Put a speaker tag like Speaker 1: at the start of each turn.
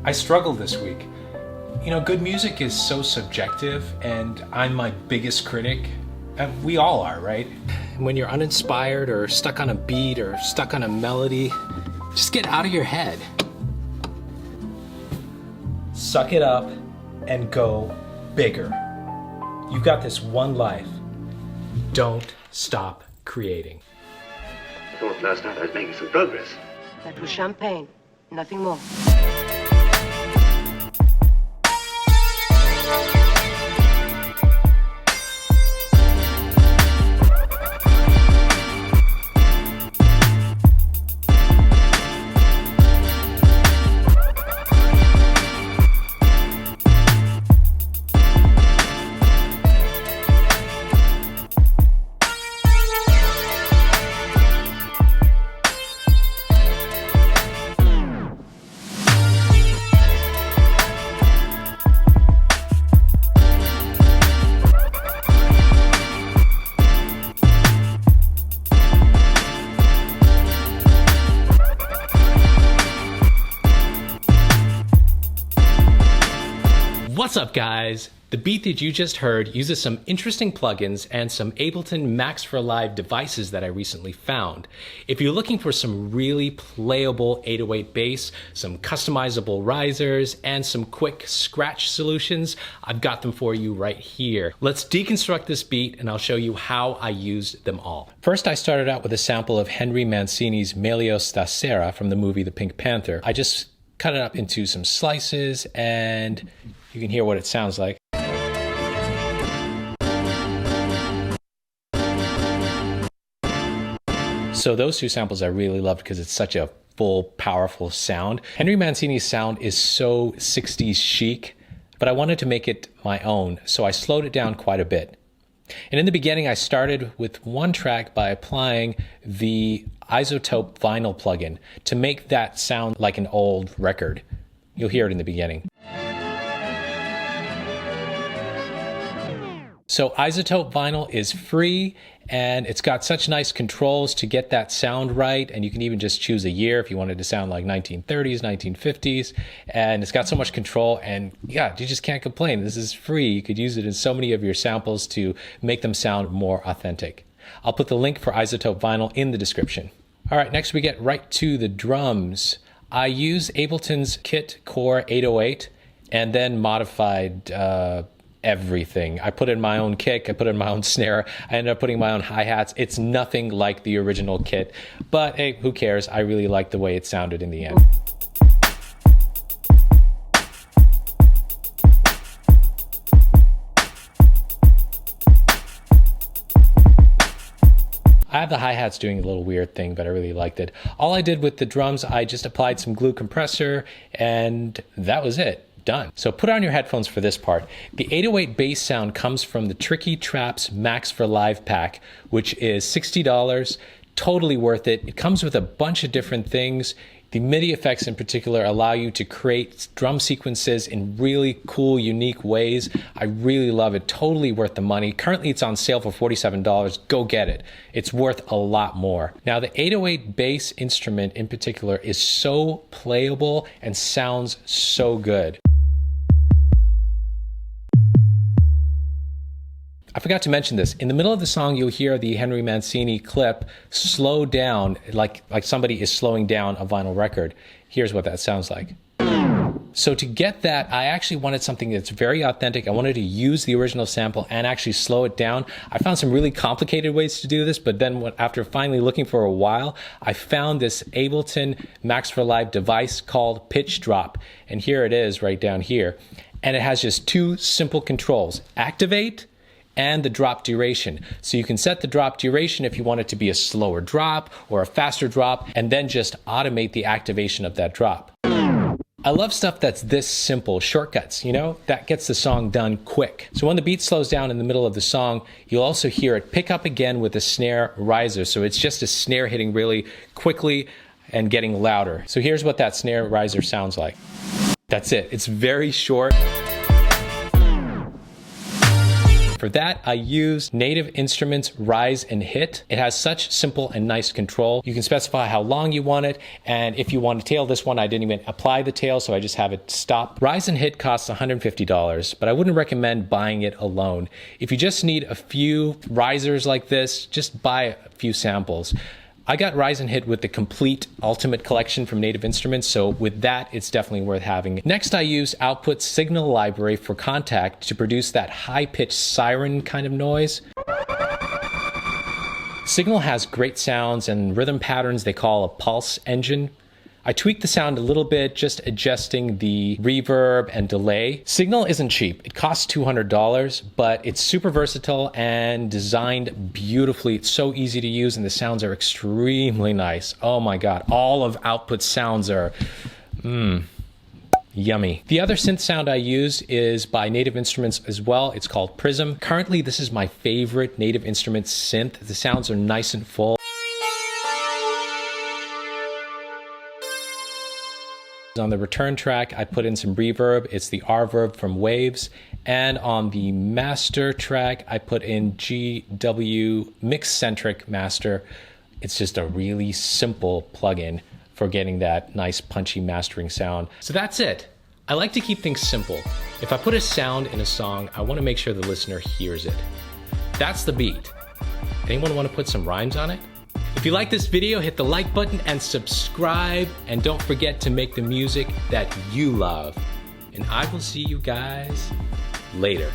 Speaker 1: I struggled this week. You know, good music is so subjective, and I'm my biggest critic. And we all are, right? When you're uninspired or stuck on a beat or stuck on a melody, just get out of your head. Suck it up and go bigger. You've got this one life. Don't stop creating.
Speaker 2: I thought last night I was making some progress.
Speaker 3: That was champagne, nothing more.
Speaker 1: What's up, guys? The beat that you just heard uses some interesting plugins and some Ableton Max for Live devices that I recently found. If you're looking for some really playable 808 bass, some customizable risers, and some quick scratch solutions, I've got them for you right here. Let's deconstruct this beat and I'll show you how I used them all. First, I started out with a sample of Henry Mancini's Meglio Stasera from the movie The Pink Panther. I just cut it up into some slices and you can hear what it sounds like. So those two samples I really loved because it's such a full, powerful sound. Henry Mancini's sound is so 60s chic, but I wanted to make it my own, so I slowed it down quite a bit. And in the beginning, I started with one track by applying the Izotope Vinyl plugin to make that sound like an old record. You'll hear it in the beginning. So Izotope Vinyl is free and it's got such nice controls to get that sound right, and you can even just choose a year if you wanted to sound like 1930s, 1950s, and it's got so much control, and yeah, you just can't complain. This is free. You could use it in so many of your samples to make them sound more authentic. I'll put the link for Izotope Vinyl in the description. All right, next we get right to the drums. I use Ableton's Kit Core 808 and then modified everything. I put in my own kick, I put in my own snare, I ended up putting my own hi-hats. It's nothing like the original kit, but hey, who cares? I really like the way it sounded in the end. I have the hi-hats doing a little weird thing, but I really liked it. All I did with the drums, I just applied some glue compressor, and that was it. Done. So put on your headphones for this part. The 808 bass sound comes from the Tricky Traps Max for Live pack, which is $60, totally worth it. It comes with a bunch of different things. The MIDI effects in particular allow you to create drum sequences in really cool, unique ways. I really love it. Totally worth the money. Currently it's on sale for $47. Go get it. It's worth a lot more. Now the 808 bass instrument in particular is so playable and sounds so good. I forgot to mention this. In the middle of the song, you'll hear the Henry Mancini clip slow down, like somebody is slowing down a vinyl record. Here's what that sounds like. So to get that, I actually wanted something that's very authentic. I wanted to use the original sample and actually slow it down. I found some really complicated ways to do this, but then after finally looking for a while, I found this Ableton Max for Live device called Pitch Drop. And here it is right down here. And it has just two simple controls: activate and the drop duration. So you can set the drop duration if you want it to be a slower drop or a faster drop, and then just automate the activation of that drop. I love stuff that's this simple, shortcuts, you know, that gets the song done quick. So when the beat slows down in the middle of the song, you'll also hear it pick up again with a snare riser. So it's just a snare hitting really quickly and getting louder. So here's what that snare riser sounds like. That's it. It's very short. For that, I use Native Instruments Rise and Hit. It has such simple and nice control. You can specify how long you want it, and if you want to tail this one, I didn't even apply the tail, so I just have it stop. Rise and Hit costs $150, but I wouldn't recommend buying it alone. If you just need a few risers like this, just buy a few samples. I got Rise and Hit with the complete Ultimate collection from Native Instruments, so with that, it's definitely worth having. Next, I use Output's Signal library for Kontakt to produce that high-pitched siren kind of noise. Signal has great sounds and rhythm patterns they call a pulse engine. I tweaked the sound a little bit, just adjusting the reverb and delay. Signal isn't cheap. It costs $200, but it's super versatile and designed beautifully. It's so easy to use and the sounds are extremely nice. Oh my God, all of Output's sounds are yummy. The other synth sound I use is by Native Instruments as well. It's called Prism. Currently, this is my favorite Native Instruments synth. The sounds are nice and full. On the return track, I put in some reverb. It's the R-verb from Waves. And on the master track, I put in GW Mix-Centric Master. It's just a really simple plugin for getting that nice punchy mastering sound. So that's it. I like to keep things simple. If I put a sound in a song, I want to make sure the listener hears it. That's the beat. Anyone want to put some rhymes on it? If you like this video, hit the like button and subscribe. And don't forget to make the music that you love. And I will see you guys later.